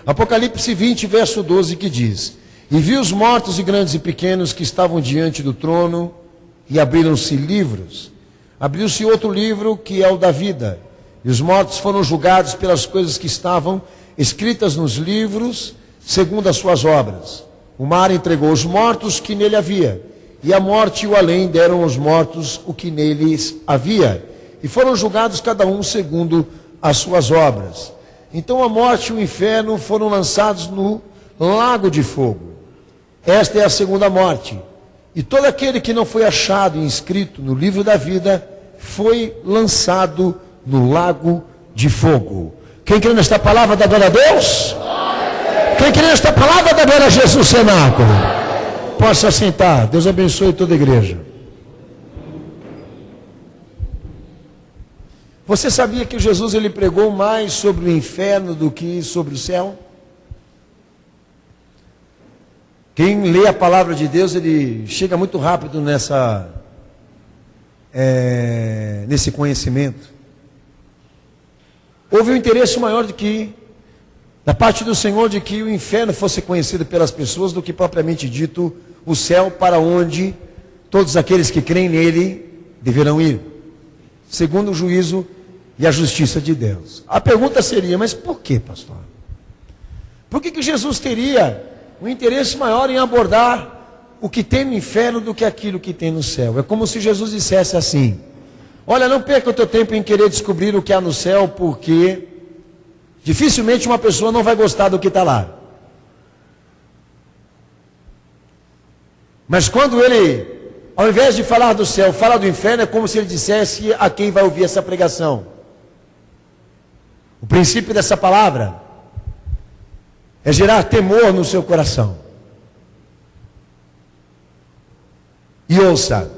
Apocalipse 20, verso 12, que diz: E vi os mortos e grandes e pequenos que estavam diante do trono, e abriram-se livros. Abriu-se outro livro, que é o da vida. E os mortos foram julgados pelas coisas que estavam escritas nos livros, segundo as suas obras. O mar entregou os mortos que nele havia, e a morte e o além deram aos mortos o que neles havia. E foram julgados cada um segundo as suas obras. Então a morte e o inferno foram lançados no lago de fogo. Esta é a segunda morte. E todo aquele que não foi achado e inscrito no livro da vida foi lançado no lago de fogo. Quem crê nesta palavra, dá glória a Deus? Quem crê nesta palavra, dá glória a Jesus, cenáculo. Possa sentar. Deus abençoe toda a igreja. Você sabia que Jesus ele pregou mais sobre o inferno do que sobre o céu? Quem lê a palavra de Deus, ele chega muito rápido nesse conhecimento. Houve um interesse maior da parte do Senhor, de que o inferno fosse conhecido pelas pessoas, do que propriamente dito o céu, para onde todos aqueles que creem nele deverão ir, segundo o juízo e a justiça de Deus. A pergunta seria: mas por que, pastor? Por que Jesus teria um interesse maior em abordar o que tem no inferno do que aquilo que tem no céu? É como se Jesus dissesse assim: olha, não perca o teu tempo em querer descobrir o que há no céu, porque dificilmente uma pessoa não vai gostar do que está lá. Mas quando ele, ao invés de falar do céu, fala do inferno, é como se ele dissesse a quem vai ouvir essa pregação. O princípio dessa palavra é gerar temor no seu coração. E ouça,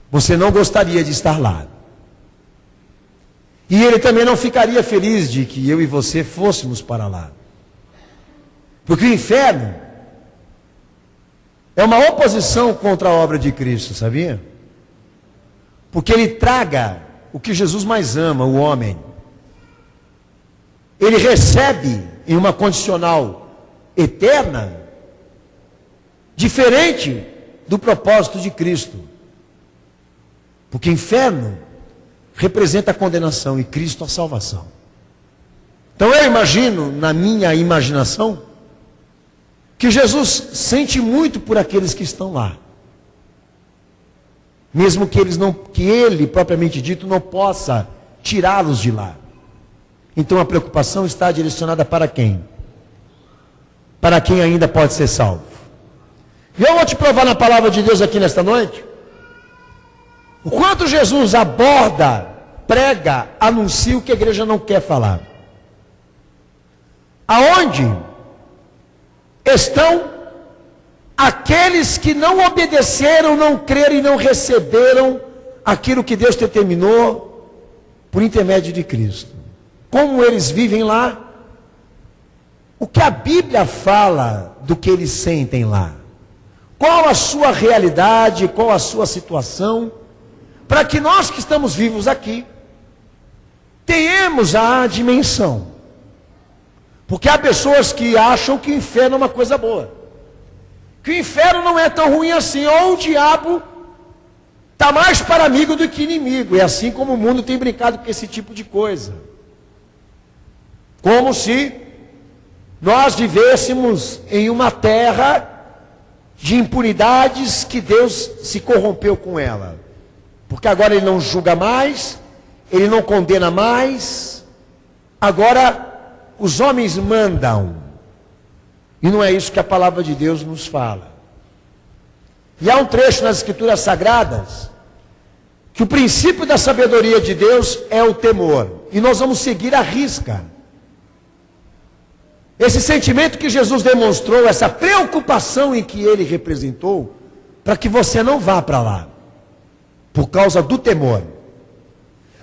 você não gostaria de estar lá. E ele também não ficaria feliz de que eu e você fôssemos para lá. Porque o inferno é uma oposição contra a obra de Cristo, sabia? Porque ele traga o que Jesus mais ama, o homem. Ele recebe em uma condicional eterna, diferente do propósito de Cristo. Porque inferno representa a condenação e Cristo a salvação. Então eu imagino, na minha imaginação, que Jesus sente muito por aqueles que estão lá. Mesmo que ele, propriamente dito, não possa tirá-los de lá. Então a preocupação está direcionada para quem? Para quem ainda pode ser salvo. E eu vou te provar na palavra de Deus aqui nesta noite o quanto Jesus aborda, prega, anuncia o que a igreja não quer falar. Aonde estão aqueles que não obedeceram, não creram e não receberam aquilo que Deus determinou por intermédio de Cristo? Como eles vivem lá? O que a Bíblia fala do que eles sentem lá? Qual a sua realidade, qual a sua situação? Para que nós que estamos vivos aqui tenhamos a dimensão. Porque há pessoas que acham que o inferno é uma coisa boa, que o inferno não é tão ruim assim, ou o diabo está mais para amigo do que inimigo. É assim como o mundo tem brincado com esse tipo de coisa, como se nós vivêssemos em uma terra de impunidades, que Deus se corrompeu com ela, porque agora ele não julga mais, ele não condena mais, agora os homens mandam. E não é isso que a palavra de Deus nos fala. E há um trecho nas Escrituras Sagradas que o princípio da sabedoria de Deus é o temor. E nós vamos seguir à risca esse sentimento que Jesus demonstrou, essa preocupação em que ele representou, para que você não vá para lá, por causa do temor.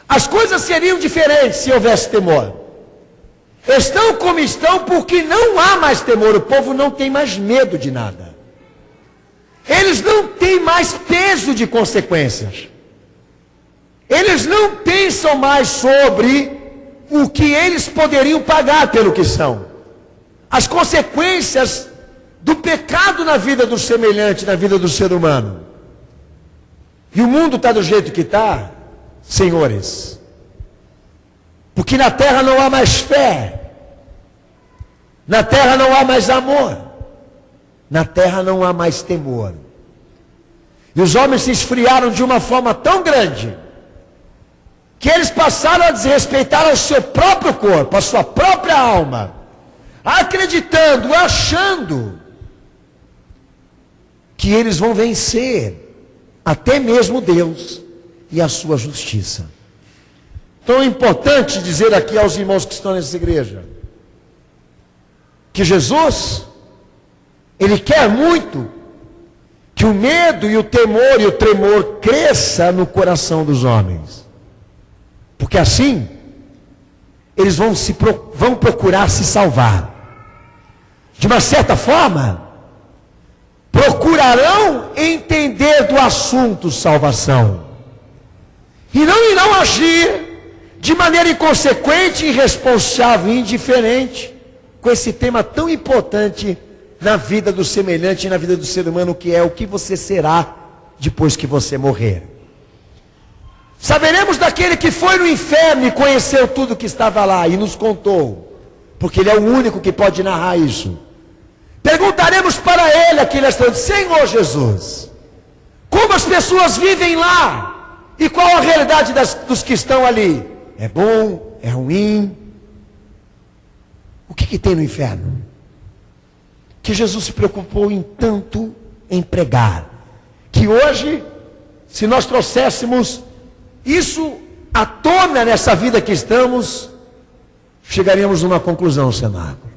As coisas seriam diferentes se houvesse temor. Estão como estão porque não há mais temor. O povo não tem mais medo de nada. Eles não têm mais peso de consequências. Eles não pensam mais sobre o que eles poderiam pagar pelo que são. As consequências do pecado na vida do semelhante, na vida do ser humano. E o mundo está do jeito que está, senhores, porque na terra não há mais fé, na terra não há mais amor, na terra não há mais temor. E os homens se esfriaram de uma forma tão grande, que eles passaram a desrespeitar o seu próprio corpo, a sua própria alma, acreditando, achando que eles vão vencer até mesmo Deus e a sua justiça. Então é importante dizer aqui aos irmãos que estão nessa igreja, que Jesus, Ele quer muito que o medo e o temor e o tremor cresça no coração dos homens. Porque assim, eles vão procurar se salvar. De uma certa forma, procurarão entender do assunto salvação. E não irão agir de maneira inconsequente, irresponsável e indiferente com esse tema tão importante na vida do semelhante e na vida do ser humano, que é o que você será depois que você morrer. Saberemos daquele que foi no inferno e conheceu tudo que estava lá e nos contou, porque ele é o único que pode narrar isso. Perguntaremos para ele aqui nesta noite: Senhor Jesus, como as pessoas vivem lá? E qual a realidade dos que estão ali? É bom? É ruim? O que tem no inferno? Que Jesus se preocupou em tanto em pregar, que hoje, se nós trouxéssemos isso à tona nessa vida que estamos, chegaríamos a uma conclusão, cenáculo.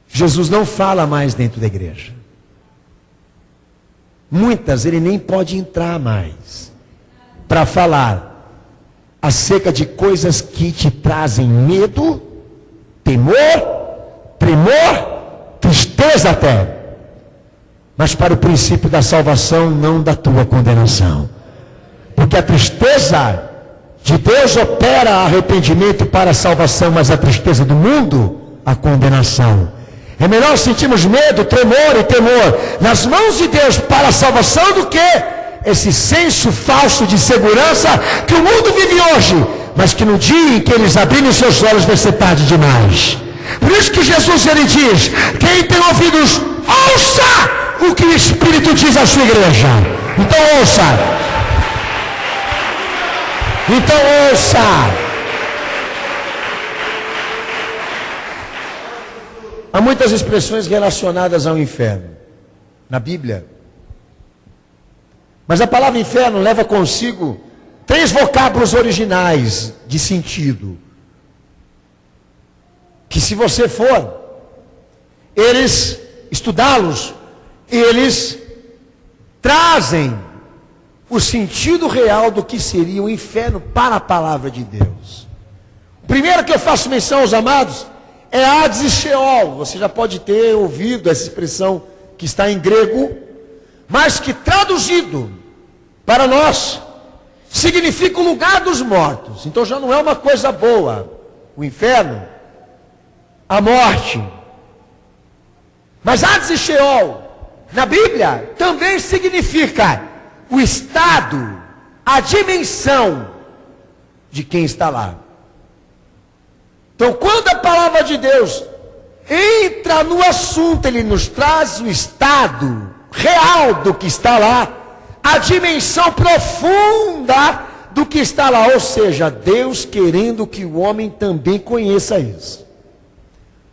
Jesus não fala mais dentro da igreja. Muitas ele nem pode entrar mais para falar acerca de coisas que te trazem medo, temor, tremor, tristeza até, mas para o princípio da salvação, não da tua condenação. Porque a tristeza de Deus opera arrependimento para a salvação, mas a tristeza do mundo, a condenação. É melhor sentirmos medo, tremor e temor nas mãos de Deus para a salvação, do que esse senso falso de segurança que o mundo vive hoje, mas que no dia em que eles abrirem os seus olhos vai ser tarde demais. Por isso que Jesus, ele diz: quem tem ouvidos, ouça o que o Espírito diz à sua igreja. Então ouça. Então ouça. Há muitas expressões relacionadas ao inferno na Bíblia, mas a palavra inferno leva consigo 3 vocábulos originais de sentido, que se você for eles estudá-los, eles trazem o sentido real do que seria o inferno para a palavra de Deus. O primeiro que eu faço menção aos amados é Hades e Sheol. Você já pode ter ouvido essa expressão que está em grego, mas que traduzido para nós significa o lugar dos mortos. Então já não é uma coisa boa o inferno, a morte. Mas Hades e Sheol na Bíblia também significa o estado, a dimensão de quem está lá. Então, quando a palavra de Deus entra no assunto, ele nos traz o estado real do que está lá, a dimensão profunda do que está lá, ou seja, Deus querendo que o homem também conheça isso.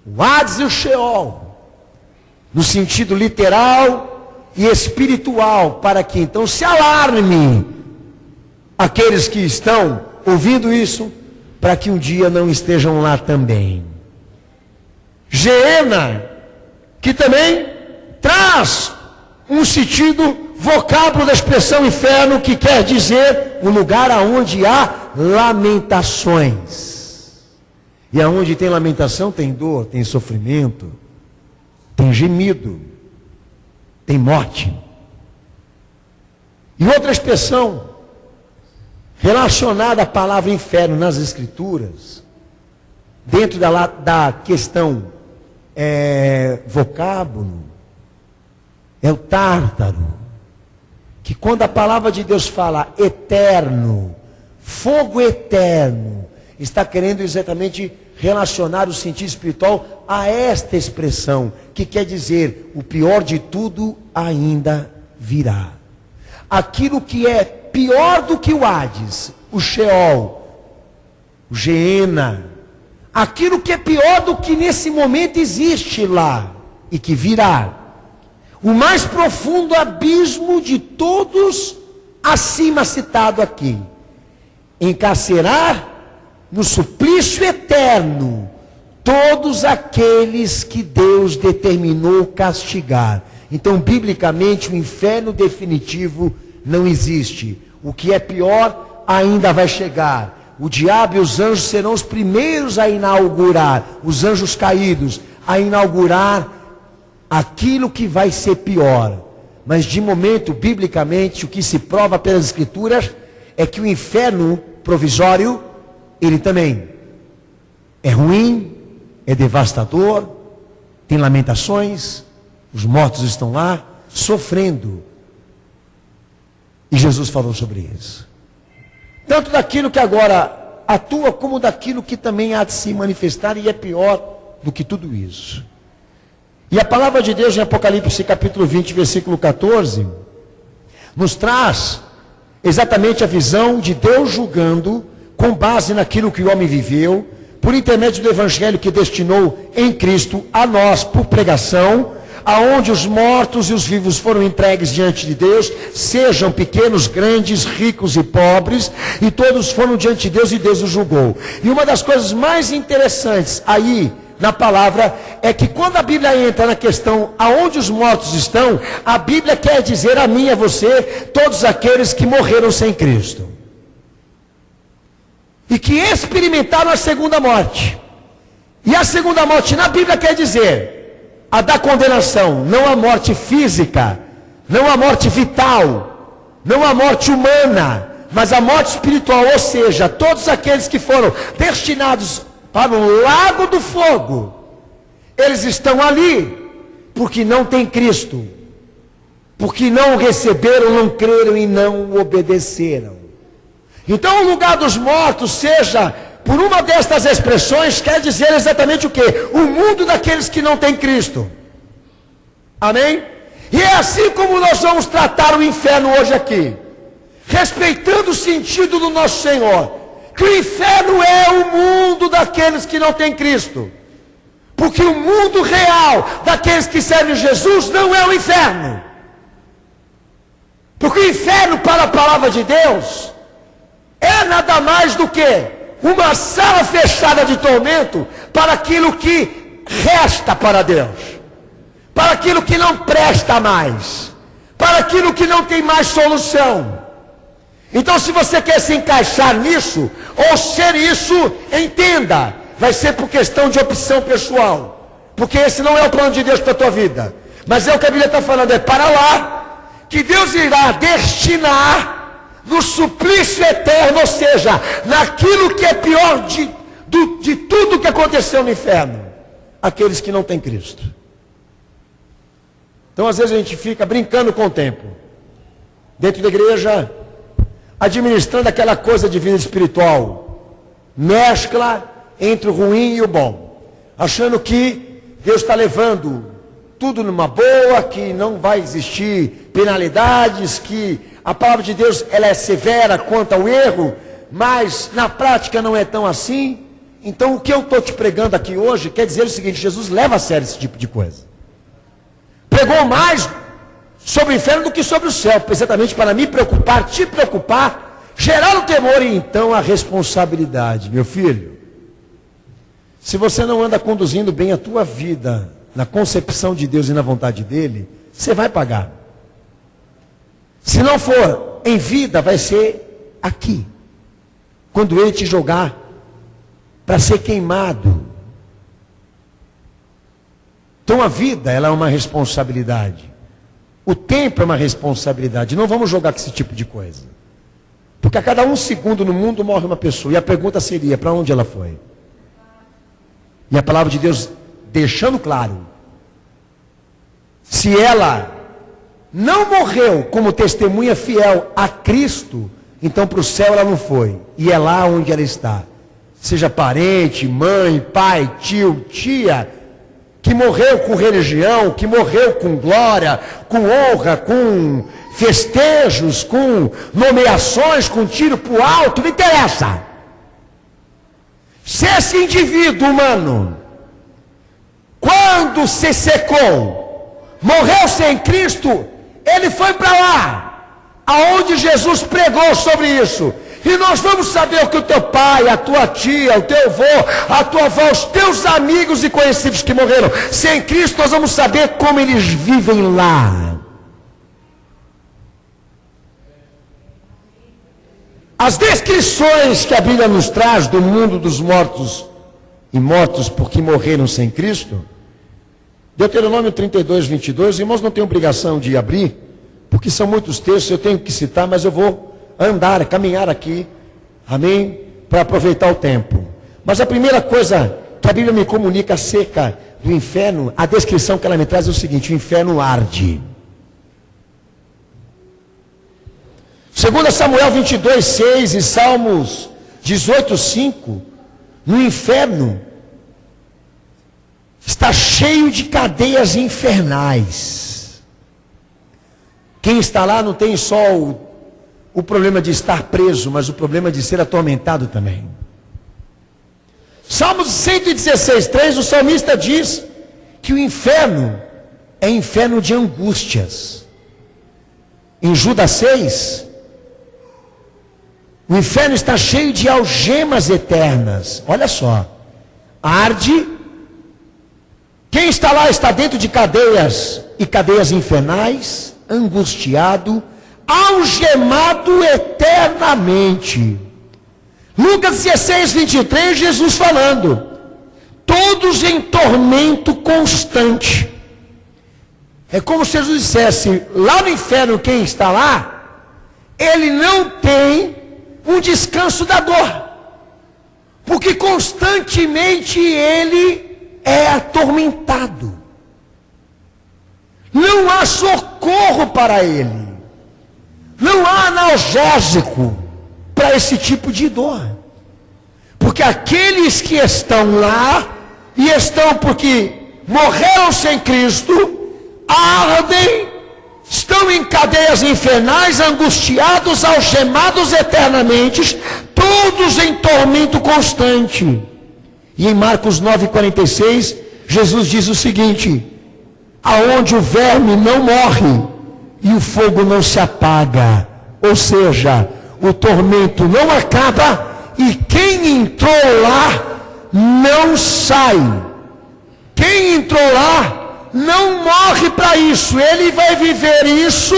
O Hades e o Sheol, no sentido literal e espiritual, para que então se alarme aqueles que estão ouvindo isso, para que um dia não estejam lá também. Geena, que também traz um sentido, vocábulo da expressão inferno, que quer dizer o lugar aonde há lamentações. E aonde tem lamentação tem dor, tem sofrimento, tem gemido, tem morte. E outra expressão relacionada à palavra inferno nas Escrituras, dentro da questão vocábulo, é o Tártaro, que quando a palavra de Deus fala eterno, fogo eterno, está querendo exatamente relacionar o sentido espiritual a esta expressão, que quer dizer, o pior de tudo ainda virá. Aquilo que é pior do que o Hades, o Sheol, o Geena, aquilo que é pior do que nesse momento existe lá, e que virá, o mais profundo abismo de todos, acima citado aqui, encarcerar no suplício eterno todos aqueles que Deus determinou castigar. Então, biblicamente, o inferno definitivo não existe. O que é pior ainda vai chegar. O diabo e os anjos serão os primeiros a inaugurar, os anjos caídos, a inaugurar aquilo que vai ser pior. Mas de momento, biblicamente, o que se prova pelas Escrituras é que o inferno provisório, ele também é ruim, é devastador, tem lamentações, os mortos estão lá, sofrendo. E Jesus falou sobre isso. Tanto daquilo que agora atua, como daquilo que também há de se manifestar, e é pior do que tudo isso. E a palavra de Deus em Apocalipse capítulo 20, versículo 14, nos traz exatamente a visão de Deus julgando, com base naquilo que o homem viveu, por intermédio do Evangelho que destinou em Cristo a nós por pregação, aonde os mortos e os vivos foram entregues diante de Deus, sejam pequenos, grandes, ricos e pobres, e todos foram diante de Deus e Deus os julgou. E uma das coisas mais interessantes aí na palavra é que quando a Bíblia entra na questão aonde os mortos estão, a Bíblia quer dizer a mim e a você, todos aqueles que morreram sem Cristo e que experimentaram a segunda morte. E a segunda morte na Bíblia quer dizer a da condenação, não a morte física, não a morte vital, não a morte humana, mas a morte espiritual, ou seja, todos aqueles que foram destinados para o lago do fogo, eles estão ali porque não tem Cristo, porque não receberam, não creram e não obedeceram. Então o lugar dos mortos, seja por uma destas expressões, quer dizer exatamente o quê? O mundo daqueles que não têm Cristo. Amém? E é assim como nós vamos tratar o inferno hoje aqui, respeitando o sentido do nosso Senhor, que o inferno é o mundo daqueles que não têm Cristo, porque o mundo real daqueles que servem Jesus não é o inferno, porque o inferno, para a palavra de Deus, é nada mais do que uma sala fechada de tormento para aquilo que resta para Deus, para aquilo que não presta mais, para aquilo que não tem mais solução. Então, se você quer se encaixar nisso, ou ser isso, entenda, vai ser por questão de opção pessoal, porque esse não é o plano de Deus para a tua vida, mas é o que a Bíblia está falando, é para lá, que Deus irá destinar no suplício eterno, ou seja, naquilo que é pior de tudo que aconteceu no inferno, aqueles que não têm Cristo. Então, às vezes a gente fica brincando com o tempo, dentro da igreja, administrando aquela coisa de vida espiritual, mescla entre o ruim e o bom, achando que Deus está levando tudo numa boa, que não vai existir penalidades, que a palavra de Deus ela é severa quanto ao erro, mas na prática não é tão assim. Então o que eu estou te pregando aqui hoje quer dizer o seguinte: Jesus leva a sério esse tipo de coisa. Pregou mais sobre o inferno do que sobre o céu, exatamente para me preocupar, te preocupar, gerar o temor e então a responsabilidade. Meu filho, se você não anda conduzindo bem a tua vida na concepção de Deus e na vontade dele, você vai pagar. Se não for em vida, vai ser aqui, quando ele te jogar para ser queimado. Então a vida, ela é uma responsabilidade. O tempo é uma responsabilidade. Não vamos jogar com esse tipo de coisa. Porque a cada um segundo no mundo morre uma pessoa. E a pergunta seria, para onde ela foi? E a palavra de Deus deixando claro, se ela não morreu como testemunha fiel a Cristo, então para o céu ela não foi. E é lá onde ela está. Seja parente, mãe, pai, tio, tia, que morreu com religião, que morreu com glória, com honra, com festejos, com nomeações, com tiro para o alto, não interessa. Se esse indivíduo humano, quando se secou, morreu sem Cristo, ele foi para lá, aonde Jesus pregou sobre isso. E nós vamos saber o que o teu pai, a tua tia, o teu avô, a tua avó, os teus amigos e conhecidos que morreram sem Cristo, nós vamos saber como eles vivem lá. As descrições que a Bíblia nos traz do mundo dos mortos e mortos porque morreram sem Cristo, Deuteronômio 32, 22, irmãos, não tenho obrigação de abrir, porque são muitos textos, eu tenho que citar, mas eu vou caminhar aqui, amém, para aproveitar o tempo. Mas a primeira coisa que a Bíblia me comunica acerca do inferno, a descrição que ela me traz é o seguinte: o inferno arde. 2 Samuel 22, 6 e Salmos 18, 5, no inferno está cheio de cadeias infernais. Quem está lá não tem só o problema de estar preso, mas o problema de ser atormentado também. Salmos 116, 3, o salmista diz que o inferno é inferno de angústias. Em Judas 6, o inferno está cheio de algemas eternas. Olha só, arde. Quem está lá está dentro de cadeias e cadeias infernais, angustiado, algemado eternamente. Lucas 16, 23, Jesus falando, todos em tormento constante. É como se Jesus dissesse, lá no inferno quem está lá, ele não tem um descanso da dor, porque constantemente ele é atormentado. Não há socorro para ele. Não há analgésico para esse tipo de dor. Porque aqueles que estão lá, e estão porque morreram sem Cristo, ardem, estão em cadeias infernais, angustiados, algemados eternamente, todos em tormento constante. E em Marcos 9,46, Jesus diz o seguinte: aonde o verme não morre e o fogo não se apaga, ou seja, o tormento não acaba e quem entrou lá não sai. Quem entrou lá não morre para isso, ele vai viver isso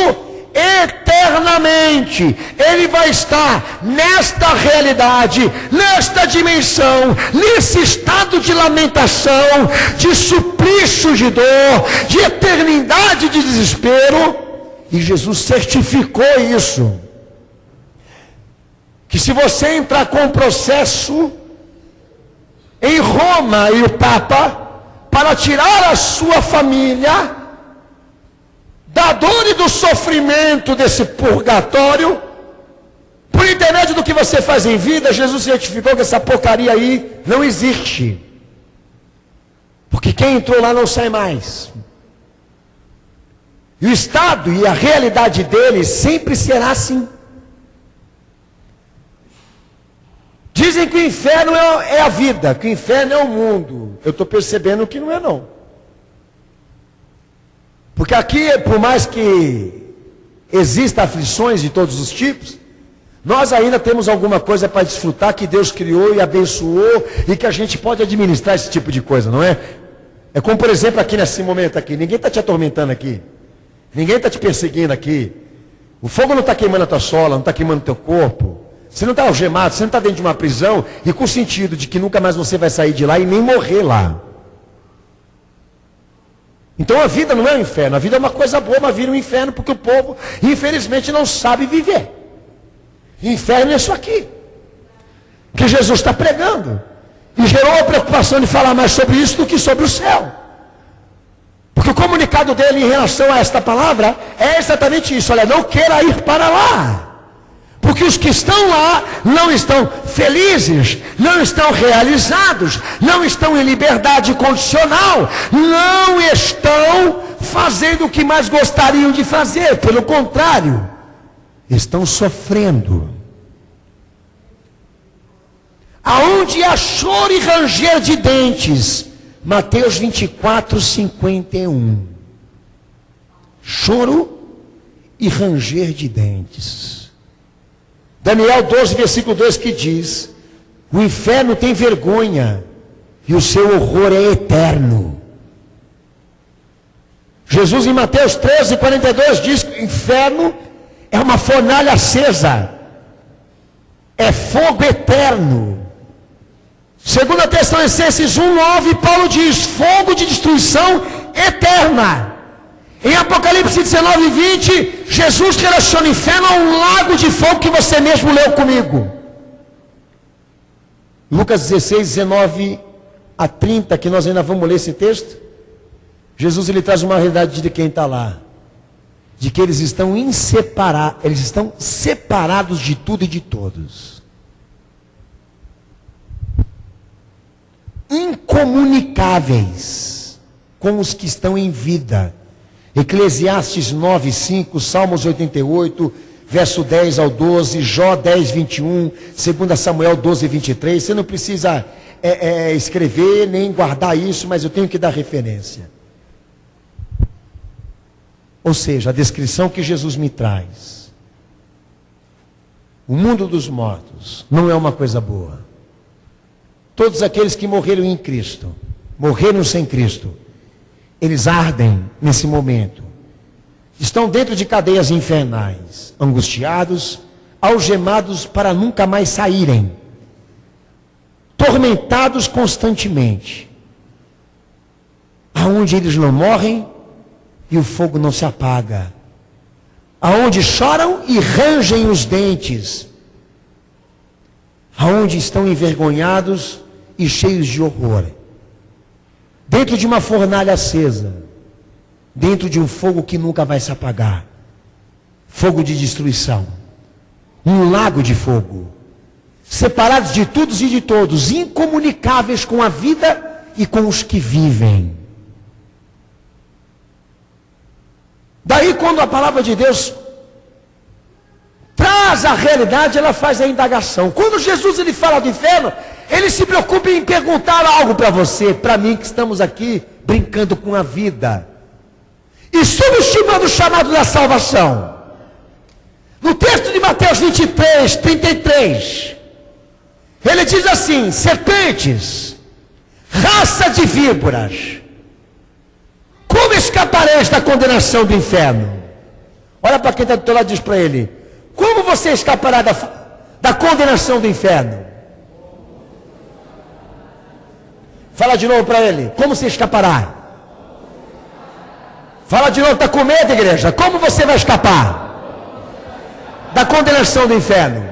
eternamente. Ele vai estar nesta realidade, nesta dimensão, nesse estado de lamentação, de suplício de dor, de eternidade de desespero. E Jesus certificou isso, que se você entrar com um processo em Roma e o Papa para tirar a sua família da dor e do sofrimento desse purgatório, por intermédio do que você faz em vida, Jesus certificou que essa porcaria aí não existe. Porque quem entrou lá não sai mais. E o estado e a realidade dele sempre será assim. Dizem que o inferno é a vida, que o inferno é o mundo. Eu estou percebendo que não é não. Porque aqui, por mais que existam aflições de todos os tipos, nós ainda temos alguma coisa para desfrutar que Deus criou e abençoou e que a gente pode administrar esse tipo de coisa, não é? É como, por exemplo, aqui nesse momento aqui, ninguém está te atormentando aqui, ninguém está te perseguindo aqui, o fogo não está queimando a tua sola, não está queimando o teu corpo, você não está algemado, você não está dentro de uma prisão e com o sentido de que nunca mais você vai sair de lá e nem morrer lá. Então a vida não é um inferno, a vida é uma coisa boa, mas vira um inferno porque o povo, infelizmente, não sabe viver. Inferno é isso aqui que Jesus está pregando. E gerou a preocupação de falar mais sobre isso do que sobre o céu. Porque o comunicado dele em relação a esta palavra é exatamente isso. Olha, não queira ir para lá. Porque os que estão lá não estão felizes, não estão realizados, não estão em liberdade condicional, não estão fazendo o que mais gostariam de fazer. Pelo contrário, estão sofrendo. Aonde há choro e ranger de dentes. Mateus 24, 51. Choro e ranger de dentes. Daniel 12, versículo 2, que diz: o inferno tem vergonha e o seu horror é eterno. Jesus em Mateus 13, 42 diz que o inferno é uma fornalha acesa, é fogo eterno. 2 Tessalonicenses 1:9, Paulo diz: fogo de destruição eterna. Em Apocalipse 19:20, Jesus relaciona o inferno a um lago de fogo que você mesmo leu comigo. Lucas 16, 19 a 30, que nós ainda vamos ler esse texto. Jesus ele traz uma realidade de quem está lá, de que eles estão separados de tudo e de todos, incomunicáveis com os que estão em vida. Eclesiastes 9:5, Salmos 88, verso 10 ao 12, Jó 10, 21, 2 Samuel 12, 23. Você não precisa escrever nem guardar isso, mas eu tenho que dar referência. Ou seja, a descrição que Jesus me traz. O mundo dos mortos não é uma coisa boa. Todos aqueles que morreram em Cristo, morreram sem Cristo, eles ardem nesse momento. Estão dentro de cadeias infernais, angustiados, algemados para nunca mais saírem, tormentados constantemente, aonde eles não morrem e o fogo não se apaga, aonde choram e rangem os dentes, aonde estão envergonhados e cheios de horror, dentro de uma fornalha acesa, dentro de um fogo que nunca vai se apagar, fogo de destruição, um lago de fogo, separados de todos e de todos, incomunicáveis com a vida e com os que vivem. Daí quando a palavra de Deus traz a realidade, ela faz a indagação. Quando Jesus ele fala do inferno, ele se preocupa em perguntar algo para você, para mim que estamos aqui brincando com a vida e subestimando o chamado da salvação. No texto de Mateus 23, 33, ele diz assim: serpentes, raça de víboras, como escapareis da condenação do inferno? Olha para quem está do teu lado e diz para ele: como você escapará da condenação do inferno? Fala de novo para ele: como você escapará? Fala de novo, está com medo, igreja? Como você vai escapar da condenação do inferno?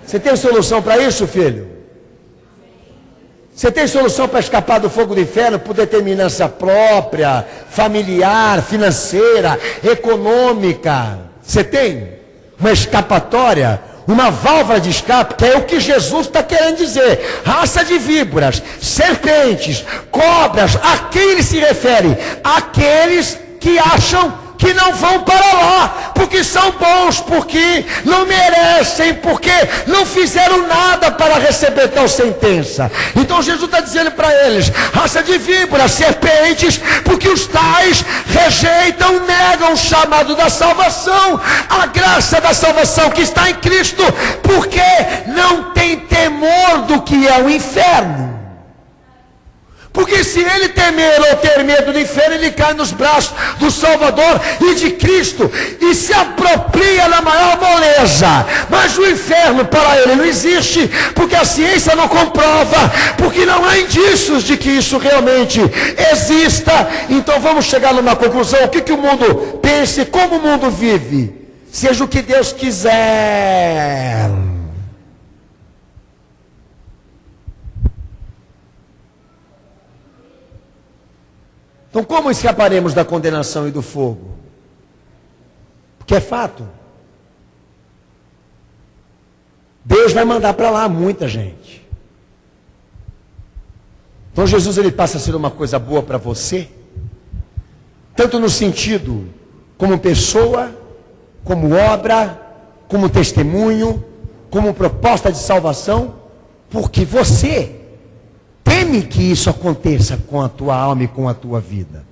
Você tem solução para isso, filho? Você tem solução para escapar do fogo do inferno por determinância própria, familiar, financeira, econômica? Você tem uma escapatória, uma válvula de escape, que é o que Jesus está querendo dizer. Raça de víboras, serpentes, cobras, a quem ele se refere? Aqueles que acham que não vão para lá, porque são bons, porque não merecem, porque não fizeram nada para receber tal sentença. Então Jesus está dizendo para eles: raça de víboras, serpentes, porque os tais rejeitam, negam o chamado da salvação, a graça da salvação que está em Cristo, porque não tem temor do que é o inferno. Porque se ele temer ou ter medo do inferno, ele cai nos braços do Salvador e de Cristo e se apropria na maior moleza. Mas o inferno para ele não existe, porque a ciência não comprova, porque não há indícios de que isso realmente exista. Então vamos chegar numa conclusão: o que o mundo pensa e como o mundo vive. seja o que Deus quiser. Então, como escaparemos da condenação e do fogo? Porque é fato. Deus vai mandar para lá muita gente. Então, Jesus ele passa a ser uma coisa boa para você, tanto no sentido como pessoa, como obra, como testemunho, como proposta de salvação, porque você teme que isso aconteça com a tua alma e com a tua vida.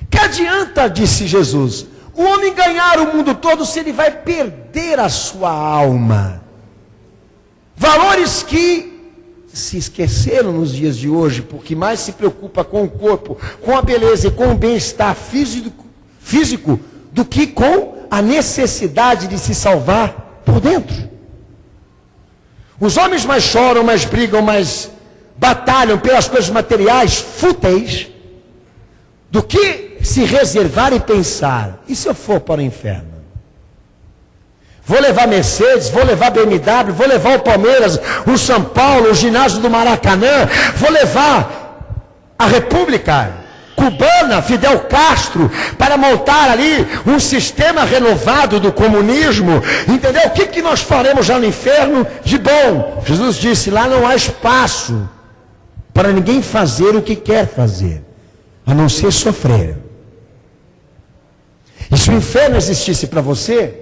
Que adianta, disse Jesus, o homem ganhar o mundo todo se ele vai perder a sua alma? Valores que se esqueceram nos dias de hoje, porque mais se preocupa com o corpo, com a beleza e com o bem-estar físico do que com a necessidade de se salvar por dentro. Os homens mais choram, mais brigam, mais batalham pelas coisas materiais fúteis do que se reservar e pensar: e se eu for para o inferno? Vou levar Mercedes, vou levar BMW, vou levar o Palmeiras, o São Paulo, o ginásio do Maracanã, vou levar a República Cubana, Fidel Castro, para montar ali um sistema renovado do comunismo, entendeu? O que nós faremos já no inferno de bom? Jesus disse, lá não há espaço para ninguém fazer o que quer fazer, a não ser sofrer. E se o inferno existisse para você,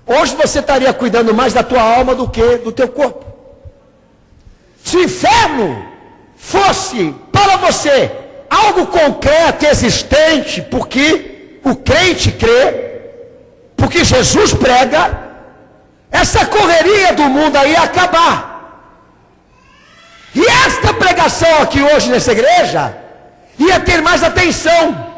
hoje você estaria cuidando mais da tua alma do que do teu corpo. Se o inferno fosse para você algo concreto, existente, porque o crente crê, porque Jesus prega, essa correria do mundo aí ia acabar. E esta pregação aqui hoje nessa igreja ia ter mais atenção,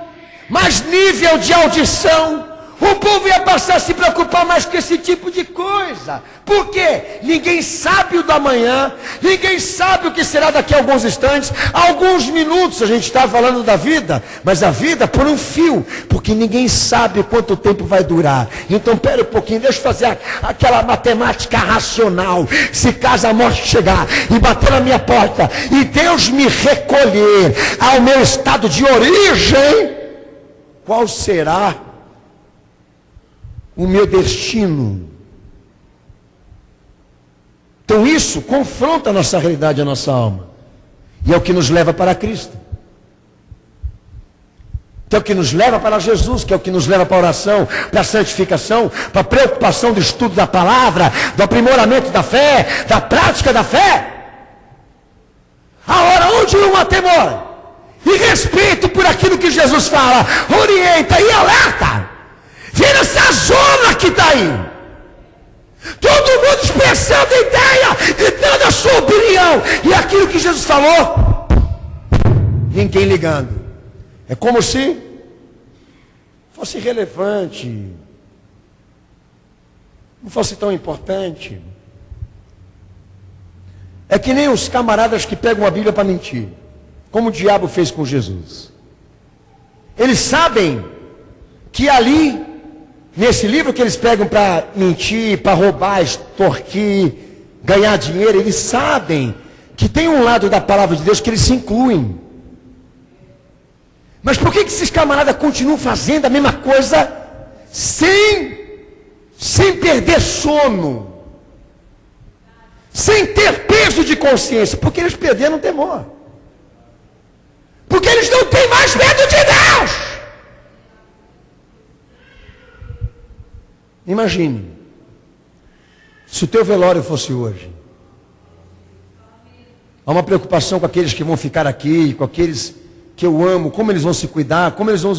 mais nível de audição. O povo ia passar a se preocupar mais com esse tipo de coisa. Por quê? Ninguém sabe o da manhã, ninguém sabe o que será daqui a alguns instantes, alguns minutos. A gente está falando da vida, mas a vida por um fio, porque ninguém sabe quanto tempo vai durar. Então, pera um pouquinho, deixa eu fazer aquela matemática racional. Se caso a morte chegar e bater na minha porta, e Deus me recolher ao meu estado de origem, qual será o meu destino? Então isso confronta a nossa realidade, a nossa alma, e é o que nos leva para Cristo, que é o que nos leva para Jesus, que é o que nos leva para a oração, para a santificação, para a preocupação do estudo da palavra, do aprimoramento da fé, da prática da fé. A hora onde não há temor e respeito por aquilo que Jesus fala, orienta e alerta, vira essa zona que está aí. Todo mundo expressando ideia, e dando a sua opinião. E aquilo que Jesus falou, ninguém ligando. É como se fosse irrelevante, não fosse tão importante. É que nem os camaradas que pegam a Bíblia para mentir, como o diabo fez com Jesus. Eles sabem que ali, nesse livro que eles pegam para mentir, para roubar, extorquir, ganhar dinheiro, eles sabem que tem um lado da palavra de Deus que eles se incluem. Mas por que esses camaradas continuam fazendo a mesma coisa sem perder sono? Sem ter peso de consciência? Porque eles perderam o temor. Porque eles não têm mais medo de Deus. Imagine, se o teu velório fosse hoje. Há uma preocupação com aqueles que vão ficar aqui, com aqueles que eu amo, como eles vão se cuidar, como eles vão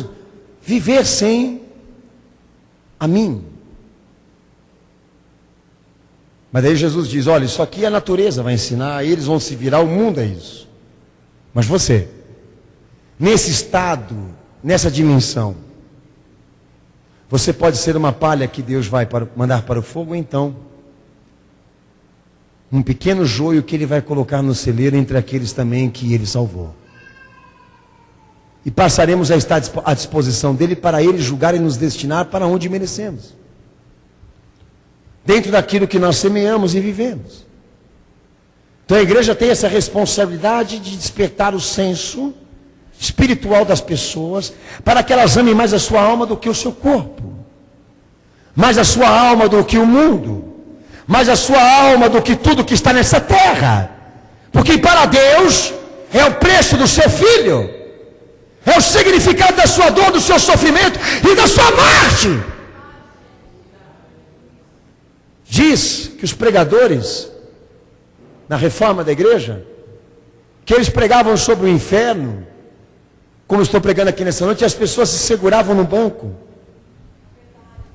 viver sem a mim. Mas daí Jesus diz, olha, isso aqui a natureza vai ensinar, eles vão se virar, o mundo é isso. Mas você, nesse estado, nessa dimensão, você pode ser uma palha que Deus vai mandar para o fogo, ou então um pequeno joio que Ele vai colocar no celeiro entre aqueles também que Ele salvou. E passaremos a estar à disposição dele para ele julgar e nos destinar para onde merecemos. Dentro daquilo que nós semeamos e vivemos. Então a igreja tem essa responsabilidade de despertar o senso espiritual das pessoas, para que elas amem mais a sua alma do que o seu corpo, mais a sua alma do que o mundo, mais a sua alma do que tudo que está nessa terra, porque para Deus é o preço do seu filho, é o significado da sua dor, do seu sofrimento e da sua morte. Diz que os pregadores na reforma da igreja, que eles pregavam sobre o inferno, como eu estou pregando aqui nessa noite, e as pessoas se seguravam no banco,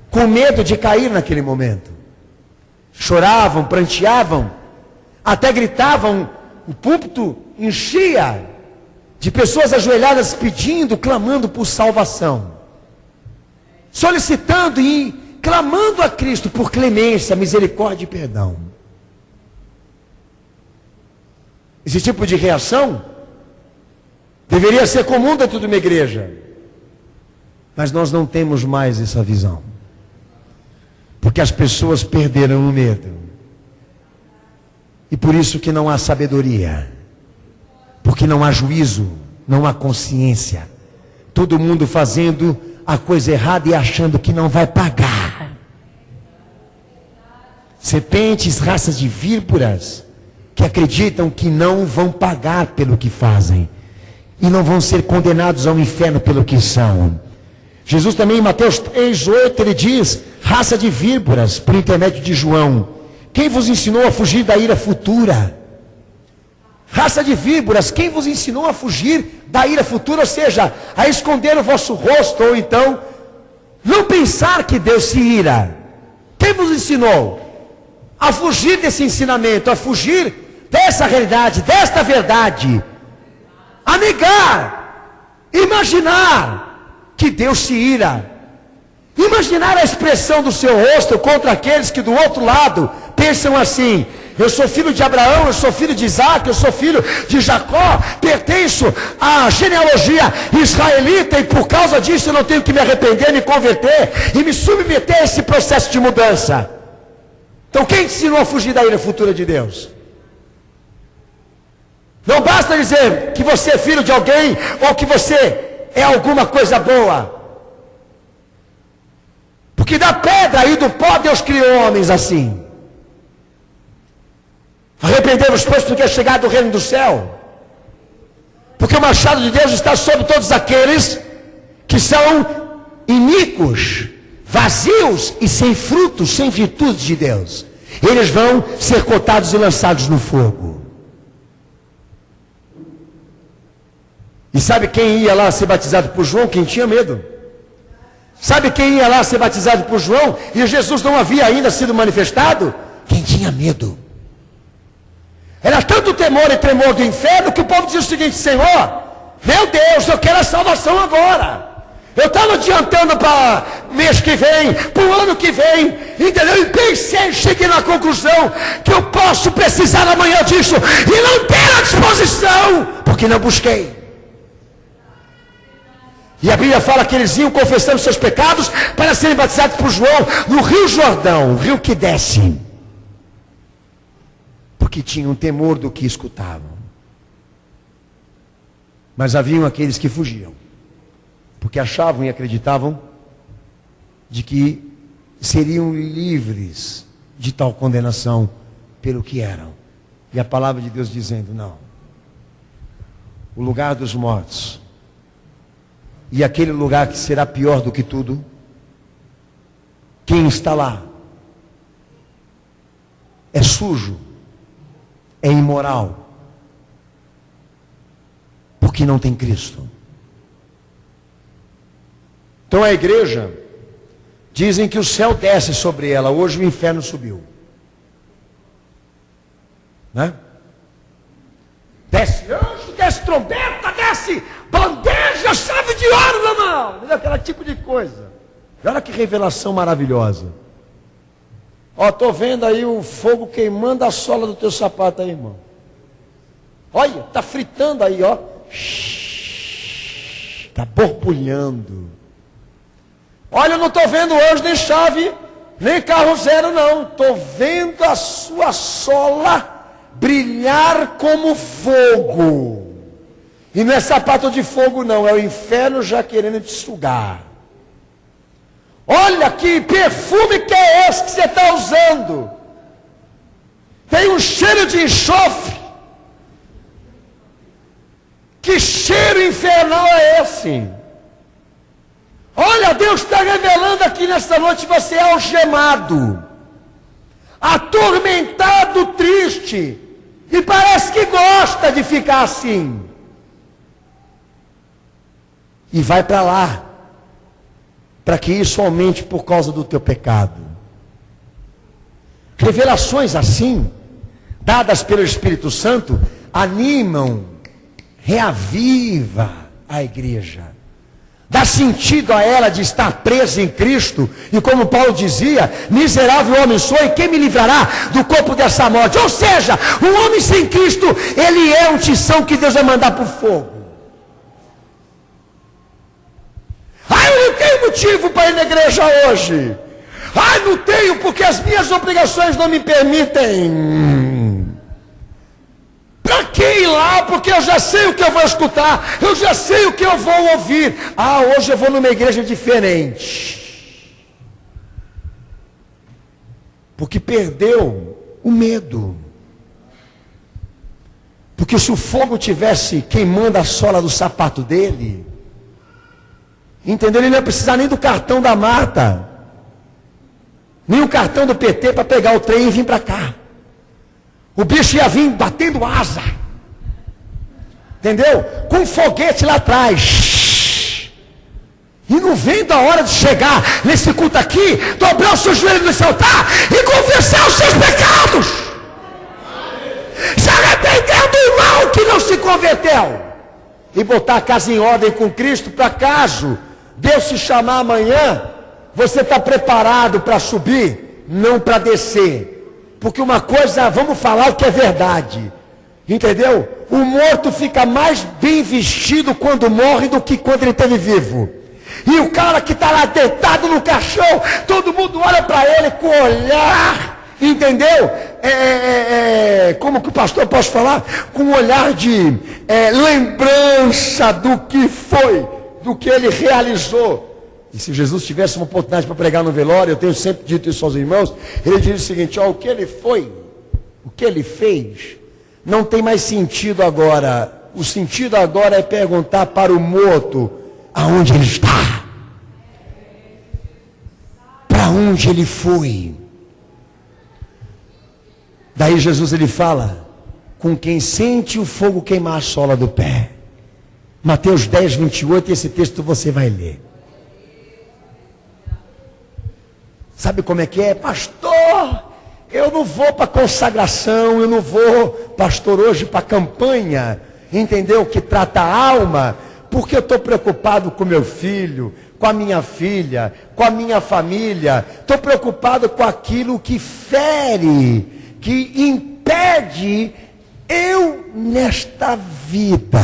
com medo de cair naquele momento. Choravam, pranteavam, até gritavam, o púlpito enchia de pessoas ajoelhadas pedindo, clamando por salvação, solicitando e clamando a Cristo por clemência, misericórdia e perdão. Esse tipo de reação deveria ser comum dentro de uma igreja, mas nós não temos mais essa visão, porque as pessoas perderam o medo, e por isso que não há sabedoria, porque não há juízo, não há consciência, todo mundo fazendo a coisa errada e achando que não vai pagar. Serpentes, raças de víboras, que acreditam que não vão pagar pelo que fazem, e não vão ser condenados ao inferno pelo que são. Jesus também em Mateus 3:8, ele diz, raça de víboras, por intermédio de João, quem vos ensinou a fugir da ira futura? Raça de víboras, quem vos ensinou a fugir da ira futura, ou seja, a esconder o vosso rosto, ou então, não pensar que Deus se ira? Quem vos ensinou a fugir desse ensinamento, a fugir dessa realidade, desta verdade? A negar, imaginar que Deus se ira, imaginar a expressão do seu rosto contra aqueles que do outro lado pensam assim: eu sou filho de Abraão, eu sou filho de Isaac, eu sou filho de Jacó, pertenço à genealogia israelita, e por causa disso eu não tenho que me arrepender, me converter e me submeter a esse processo de mudança. Então quem te ensinou a fugir da ira futura de Deus? Não basta dizer que você é filho de alguém, ou que você é alguma coisa boa, porque da pedra e do pó Deus criou homens assim. Arrependemos, pois, porque é chegado o reino do céu, porque o machado de Deus está sobre todos aqueles que são iníquos, vazios e sem frutos, sem virtude de Deus. Eles vão ser cortados e lançados no fogo. E sabe quem ia lá ser batizado por João? Quem tinha medo. Sabe quem ia lá ser batizado por João e Jesus não havia ainda sido manifestado? Quem tinha medo. Era tanto temor e tremor do inferno que o povo dizia o seguinte: Senhor, meu Deus, eu quero a salvação agora. Eu estava adiantando para o mês que vem, para o ano que vem, entendeu? E pensei, cheguei na conclusão que eu posso precisar amanhã disso e não ter a disposição, porque não busquei. E a Bíblia fala que eles iam confessando seus pecados para serem batizados por João no Rio Jordão, o rio que desce, porque tinham temor do que escutavam. Mas haviam aqueles que fugiam, porque achavam e acreditavam de que seriam livres de tal condenação pelo que eram. E a palavra de Deus dizendo: não, o lugar dos mortos, e aquele lugar que será pior do que tudo, quem está lá é sujo, é imoral, porque não tem Cristo. Então a igreja, dizem que o céu desce sobre ela, hoje o inferno subiu, né? Desce anjo, desce trombeta, desce bandeja, chave de ouro na mão, aquele tipo de coisa. Olha que revelação maravilhosa. Ó, estou vendo aí o fogo queimando a sola do teu sapato aí, irmão. Olha, está fritando aí, ó. está borbulhando. Olha, eu não estou vendo anjo, nem chave, nem carro zero, não. Estou vendo a sua sola brilhar como fogo. E não é sapato de fogo, não. É o inferno já querendo te sugar. Olha que perfume que é esse que você está usando. Tem um cheiro de enxofre. Que cheiro infernal é esse? Olha, Deus está revelando aqui nesta noite, você é algemado, atormentado, triste, e parece que gosta de ficar assim. E vai para lá, para que isso aumente por causa do teu pecado. Revelações assim, dadas pelo Espírito Santo, animam, reaviva a igreja. Dá sentido a ela de estar presa em Cristo. E como Paulo dizia, miserável homem sou, e quem me livrará do corpo dessa morte? Ou seja, um homem sem Cristo, ele é um tição que Deus vai mandar para o fogo. Eu não tenho motivo para ir na igreja hoje. Não tenho, porque as minhas obrigações não me permitem. Para que ir lá? Porque eu já sei o que eu vou escutar, eu já sei o que eu vou ouvir. Hoje eu vou numa igreja diferente. Porque perdeu o medo. Porque se o fogo tivesse queimando a sola do sapato dele, entendeu? Ele não ia precisar nem do cartão da Marta, nem o cartão do PT para pegar o trem e vir para cá. O bicho ia vir batendo asa, entendeu? Com um foguete lá atrás. E não vendo a hora de chegar nesse culto aqui, dobrar o seu joelho nesse altar e confessar os seus pecados. Se arrepender do mal que não se converteu. E botar a casa em ordem com Cristo, para caso Deus se chamar amanhã, você está preparado para subir, não para descer. Porque uma coisa, vamos falar o que é verdade, entendeu? O morto fica mais bem vestido quando morre do que quando ele esteve vivo. E o cara que está lá deitado no caixão, todo mundo olha para ele com olhar, entendeu? Como que o pastor pode falar? Com um olhar de lembrança do que foi, do que ele realizou. E se Jesus tivesse uma oportunidade para pregar no velório, eu tenho sempre dito isso aos irmãos, ele diz o seguinte: o que ele foi, o que ele fez, não tem mais sentido agora. O sentido agora é perguntar para o morto aonde ele está, para onde ele foi. Daí Jesus ele fala, com quem sente o fogo queimar a sola do pé. Mateus 10, 28, esse texto você vai ler. Sabe como é que é? Pastor, eu não vou para consagração, eu não vou, pastor, hoje para campanha, entendeu? Que trata a alma, porque eu estou preocupado com meu filho, com a minha filha, com a minha família. Estou preocupado com aquilo que fere, que impede eu nesta vida.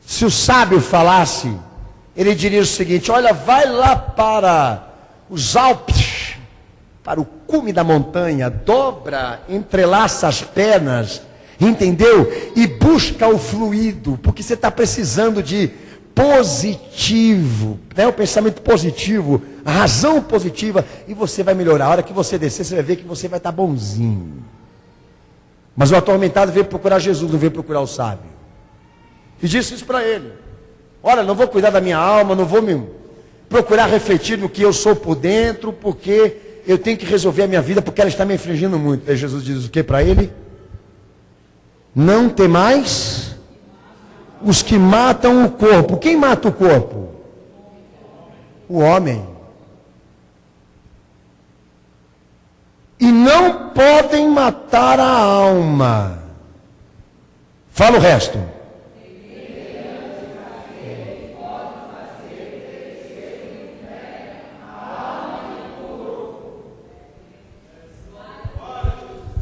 Se o sábio falasse, ele diria o seguinte: olha, vai lá para os Alpes, para o cume da montanha, dobra, entrelaça as pernas, entendeu? E busca o fluido, porque você está precisando de positivo, né? O pensamento positivo, a razão positiva, e você vai melhorar. A hora que você descer, você vai ver que você vai estar bonzinho. Mas o atormentado veio procurar Jesus, não veio procurar o sábio. E disse isso para ele: olha, não vou cuidar da minha alma, não vou me procurar refletir no que eu sou por dentro, porque eu tenho que resolver a minha vida, porque ela está me infringindo muito. Aí Jesus diz o que para ele? Não temais os que matam o corpo. Quem mata o corpo? O homem. E não podem matar a alma. Fala o resto.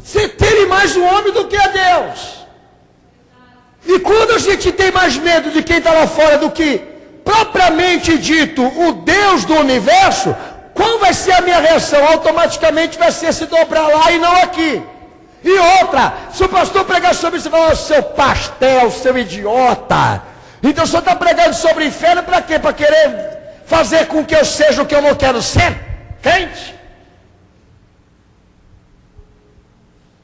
Você teme mais o homem do que a Deus. E quando a gente tem mais medo de quem está lá fora do que, propriamente dito, o Deus do universo, qual vai ser a minha reação? Automaticamente vai ser se dobrar lá e não aqui. E outra, se o pastor pregar sobre isso, você fala, seu pastel, seu idiota. Então o senhor está pregando sobre o inferno para quê? Para querer fazer com que eu seja o que eu não quero ser? Crente?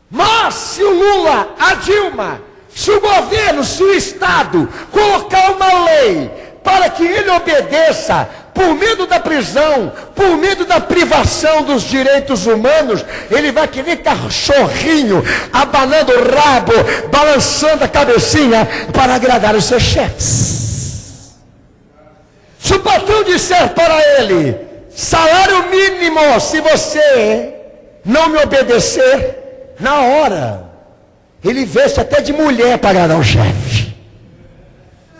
Mas se o Lula, a Dilma, se o governo, se o Estado colocar uma lei para que ele obedeça, por medo da prisão, por medo da privação dos direitos humanos, ele vai querer cachorrinho, abanando o rabo, balançando a cabecinha para agradar os seus chefes. Se o patrão disser para ele, salário mínimo, se você não me obedecer, na hora, ele veste até de mulher para agradar o chefe.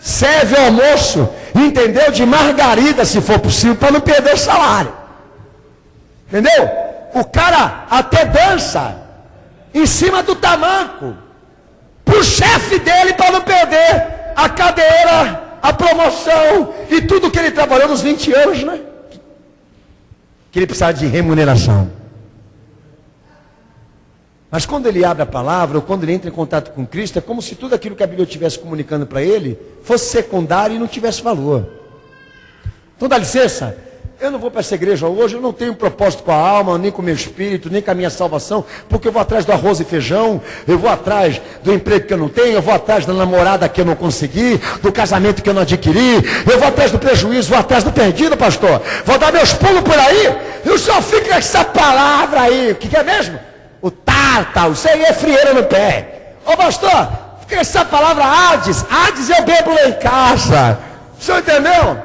Serve o almoço, entendeu? De margarida, se for possível, para não perder o salário. Entendeu? O cara até dança em cima do tamanco para o chefe dele, para não perder a cadeira, a promoção e tudo que ele trabalhou nos 20 anos, né? Que ele precisava de remuneração. Mas quando ele abre a palavra, ou quando ele entra em contato com Cristo, é como se tudo aquilo que a Bíblia estivesse comunicando para ele, fosse secundário e não tivesse valor. Então dá licença, eu não vou para essa igreja hoje, eu não tenho propósito com a alma, nem com o meu espírito, nem com a minha salvação, porque eu vou atrás do arroz e feijão, eu vou atrás do emprego que eu não tenho, eu vou atrás da namorada que eu não consegui, do casamento que eu não adquiri, eu vou atrás do prejuízo, vou atrás do perdido, pastor, vou dar meus pulos por aí, e o senhor fica com essa palavra aí, o que é mesmo? O tal, isso aí é frieira no pé. Ô pastor, fica essa palavra Hades eu bebo lá em casa. O senhor entendeu?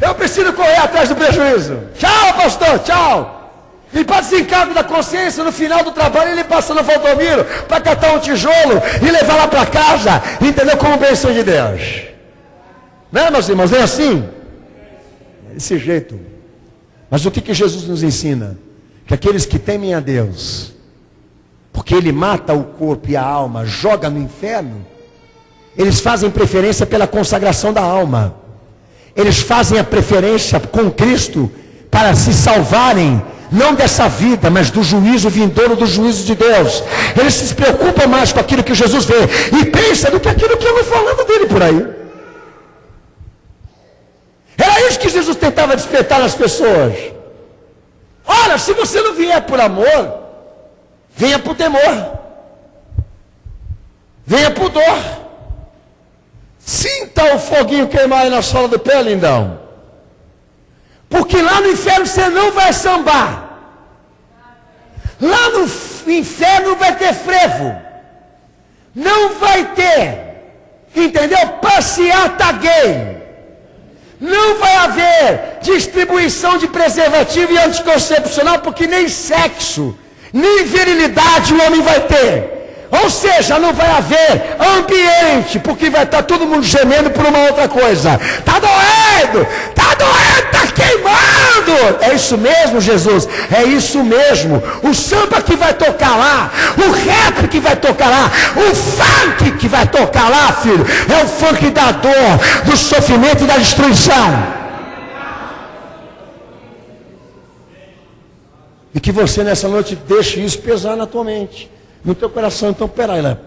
Eu preciso correr atrás do prejuízo. Tchau, pastor, tchau. E para desencargo da consciência, no final do trabalho, ele passa no Valdomiro para catar um tijolo e levar lá para casa. Entendeu? Como bênção de Deus. Não é, meus irmãos? É assim? Desse jeito. Mas o que Jesus nos ensina? Que aqueles que temem a Deus, porque Ele mata o corpo e a alma, joga no inferno, eles fazem preferência pela consagração da alma. Eles fazem a preferência com Cristo para se salvarem, não dessa vida, mas do juízo vindouro, do juízo de Deus. Eles se preocupam mais com aquilo que Jesus vê e pensa do que aquilo que eu não falando dele por aí. Era isso que Jesus tentava despertar nas pessoas. Olha, se você não vier por amor, venha por temor, venha por dor. Sinta o foguinho queimar aí na sola do pé, lindão. Porque lá no inferno você não vai sambar. Lá no inferno vai ter frevo. Não vai ter, entendeu? Passeata gay. Não vai haver distribuição de preservativo e anticoncepcional, porque nem sexo, nem virilidade o homem vai ter. Ou seja, não vai haver ambiente, porque vai estar todo mundo gemendo por uma outra coisa. Está doendo, está queimando. É isso mesmo, Jesus, é isso mesmo. O samba que vai tocar lá, o rap que vai tocar lá, o funk que vai tocar lá, filho, é o funk da dor, do sofrimento e da destruição. E que você nessa noite deixe isso pesar na tua mente, no teu coração. Então, peraí, deixa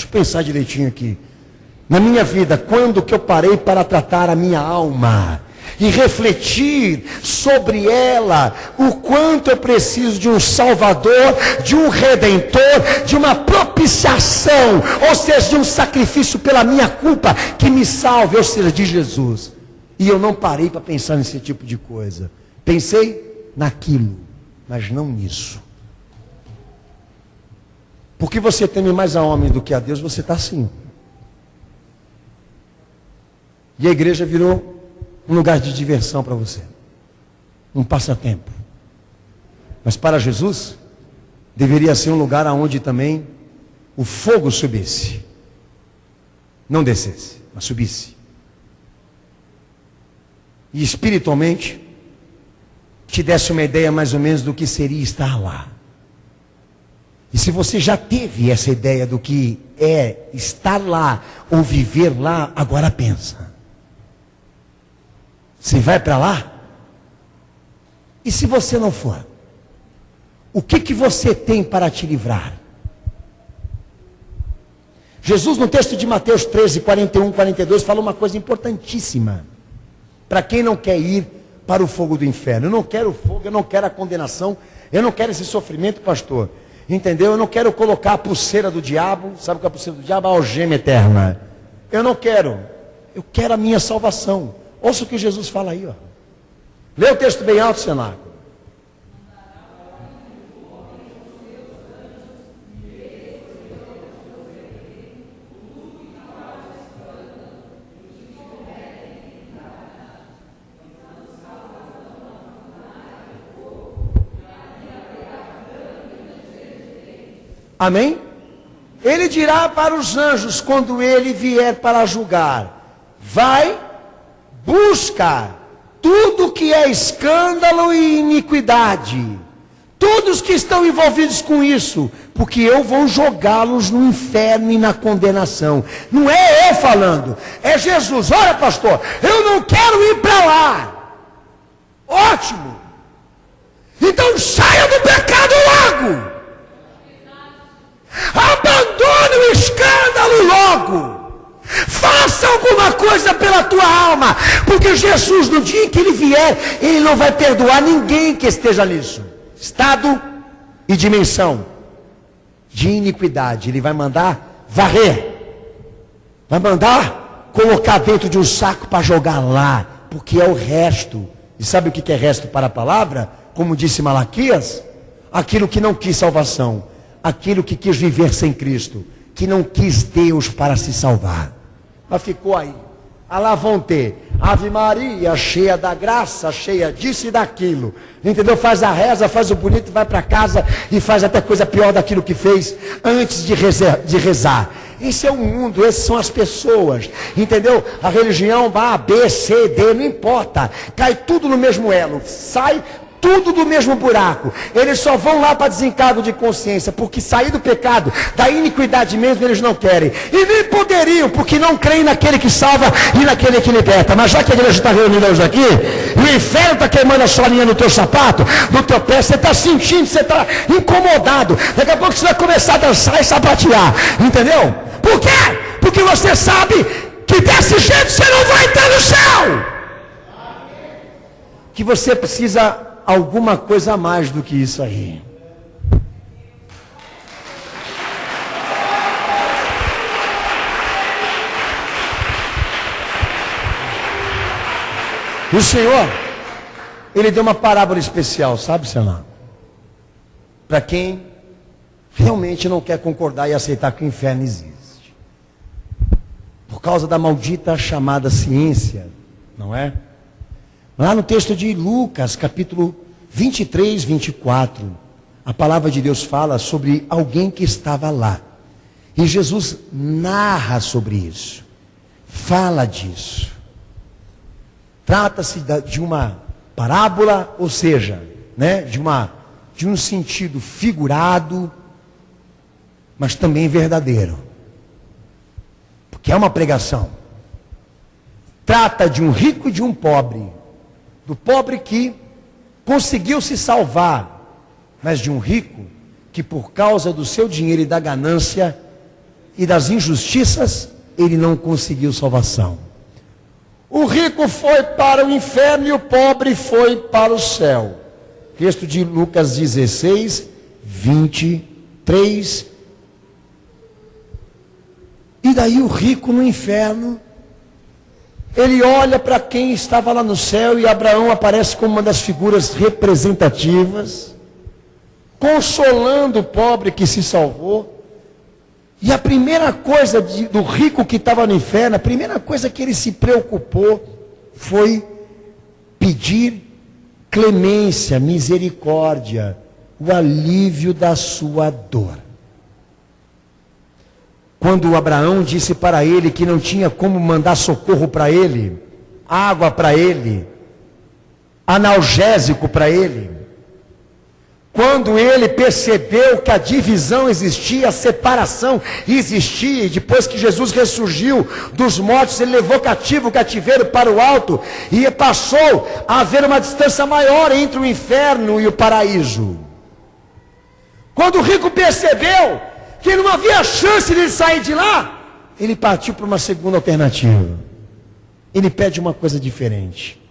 eu pensar direitinho aqui. Na minha vida, quando que eu parei para tratar a minha alma e refletir sobre ela, o quanto eu preciso de um Salvador, de um Redentor, de uma propiciação, ou seja, de um sacrifício pela minha culpa que me salve, ou seja, de Jesus. E eu não parei para pensar nesse tipo de coisa. Pensei naquilo, mas não nisso. Porque você teme mais a homem do que a Deus, você está assim. E a igreja virou um lugar de diversão para você, um passatempo. Mas para Jesus, deveria ser um lugar onde também o fogo subisse. Não descesse, mas subisse. E espiritualmente, te desse uma ideia mais ou menos do que seria estar lá. E se você já teve essa ideia do que é estar lá ou viver lá, agora pensa. Você vai para lá? E se você não for? O que você tem para te livrar? Jesus, no texto de Mateus 13, 41, 42, fala uma coisa importantíssima. Para quem não quer ir para o fogo do inferno. Eu não quero fogo, eu não quero a condenação, eu não quero esse sofrimento, pastor. Entendeu? Eu não quero colocar a pulseira do diabo. Sabe o que é a pulseira do diabo? A algema eterna. Eu não quero. Eu quero a minha salvação. Ouça o que Jesus fala aí, ó. Lê o texto bem alto, cenário. Amém? Ele dirá para os anjos, quando ele vier para julgar: vai, busca tudo que é escândalo e iniquidade, todos que estão envolvidos com isso, porque eu vou jogá-los no inferno e na condenação. Não é eu falando, é Jesus. Olha, pastor, eu não quero ir para lá. Ótimo. Então saia do pecado logo. Abandone o escândalo logo. Faça alguma coisa pela tua alma, porque Jesus, no dia em que ele vier, ele não vai perdoar ninguém que esteja nisso. Estado e dimensão de iniquidade. Ele vai mandar varrer, vai mandar colocar dentro de um saco para jogar lá, porque é o resto. E sabe o que é resto para a palavra? Como disse Malaquias, aquilo que não quis salvação, aquilo que quis viver sem Cristo, que não quis Deus para se salvar, mas ficou aí. Ah, lá vão ter Ave Maria, cheia da graça, cheia disso e daquilo, entendeu? Faz a reza, faz o bonito, vai para casa e faz até coisa pior daquilo que fez antes de rezar. Esse é o mundo, essas são as pessoas, entendeu? A religião A, B, C, D, não importa, cai tudo no mesmo elo, sai tudo do mesmo buraco. Eles só vão lá para desencargo de consciência, porque sair do pecado, da iniquidade mesmo, eles não querem. E nem poderiam, porque não creem naquele que salva e naquele que liberta. Mas já que a igreja está reunida hoje aqui, e o inferno está queimando a solinha no teu sapato, no teu pé, você está sentindo, você está incomodado. Daqui a pouco você vai começar a dançar e sapatear. Entendeu? Por quê? Porque você sabe que desse jeito você não vai entrar no céu. Que você precisa alguma coisa a mais do que isso aí. O Senhor, Ele deu uma parábola especial, sabe, Senhor? Para quem realmente não quer concordar e aceitar que o inferno existe. Por causa da maldita chamada ciência, não é? Lá no texto de Lucas, capítulo 23, 24, a palavra de Deus fala sobre alguém que estava lá. E Jesus narra sobre isso, fala disso. Trata-se de uma parábola, ou seja, né, de um sentido figurado, mas também verdadeiro. Porque é uma pregação. Trata de um rico e de um pobre. Do pobre que conseguiu se salvar, mas de um rico que por causa do seu dinheiro e da ganância e das injustiças, ele não conseguiu salvação. O rico foi para o inferno e o pobre foi para o céu. Texto de Lucas 16, 23. E daí o rico no inferno, ele olha para quem estava lá no céu, e Abraão aparece como uma das figuras representativas, consolando o pobre que se salvou. E a primeira coisa do rico que estava no inferno, a primeira coisa que ele se preocupou foi pedir clemência, misericórdia, o alívio da sua dor. Quando Abraão disse para ele que não tinha como mandar socorro para ele, água para ele, analgésico para ele, quando ele percebeu que a divisão existia, a separação existia, e depois que Jesus ressurgiu dos mortos, ele levou cativo o cativeiro para o alto, e passou a haver uma distância maior entre o inferno e o paraíso. Quando o rico percebeu que não havia chance de sair de lá, ele partiu para uma segunda alternativa. Ele pede uma coisa diferente.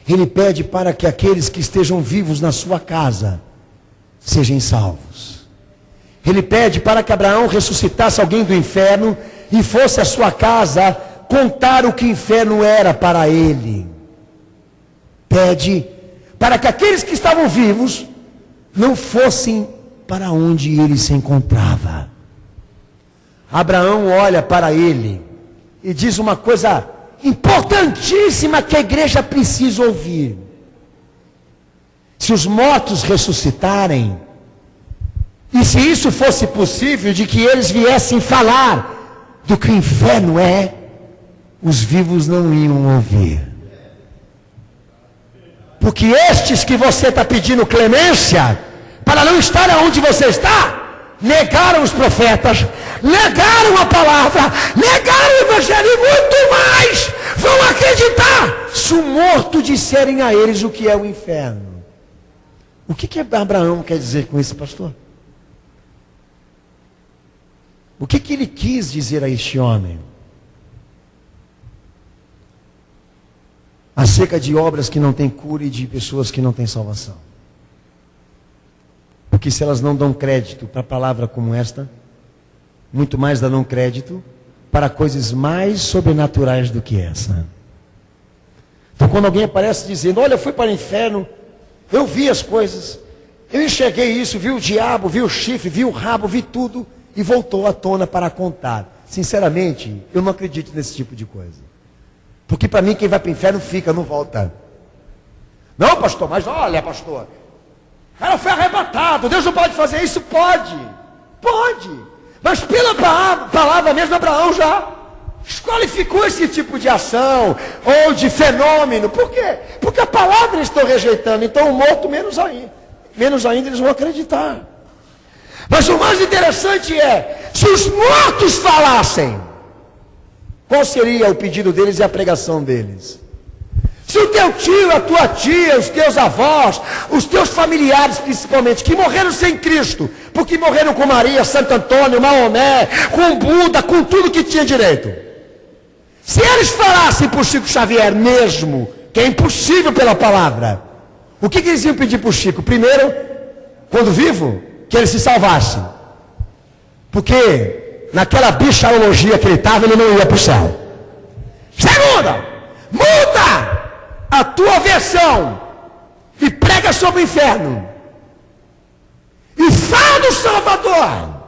Ele pede para que aqueles que estejam vivos na sua casa sejam salvos. Ele pede para que Abraão ressuscitasse alguém do inferno e fosse à sua casa contar o que o inferno era para ele. Pede para que aqueles que estavam vivos não fossem para onde ele se encontrava. Abraão olha para ele e diz uma coisa importantíssima que a igreja precisa ouvir. Se os mortos ressuscitarem, e se isso fosse possível, de que eles viessem falar do que o inferno é, os vivos não iam ouvir. Porque estes que você está pedindo clemência, para não estar onde você está, negaram os profetas, negaram a palavra, negaram o evangelho e muito mais vão acreditar se o morto disserem a eles o que é o inferno. O que Abraão quer dizer com isso, pastor? O que ele quis dizer a este homem? Acerca de obras que não têm cura e de pessoas que não têm salvação. Porque se elas não dão crédito para a palavra como esta, muito mais darão crédito para coisas mais sobrenaturais do que essa. Então quando alguém aparece dizendo, olha, eu fui para o inferno, eu vi as coisas, eu enxerguei isso, vi o diabo, vi o chifre, vi o rabo, vi tudo, e voltou à tona para contar. Sinceramente, eu não acredito nesse tipo de coisa. Porque para mim quem vai para o inferno fica, não volta. Não, pastor, mas olha, pastor, o cara foi arrebatado, Deus não pode fazer isso? Pode, mas pela palavra mesmo, Abraão já desqualificou esse tipo de ação, ou de fenômeno. Por quê? Porque a palavra eles estão rejeitando, então o morto menos ainda eles vão acreditar. Mas o mais interessante é, se os mortos falassem, qual seria o pedido deles e a pregação deles? Se o teu tio, a tua tia, os teus avós, os teus familiares principalmente, que morreram sem Cristo, porque morreram com Maria, Santo Antônio, Maomé, com Buda, com tudo que tinha direito. Se eles falassem por Chico Xavier mesmo, que é impossível pela palavra, o que eles iam pedir para o Chico? Primeiro, quando vivo, que ele se salvasse. Porque naquela bicharologia que ele estava, ele não ia para o céu. Segunda, muda a tua versão e prega sobre o inferno e fala do Salvador,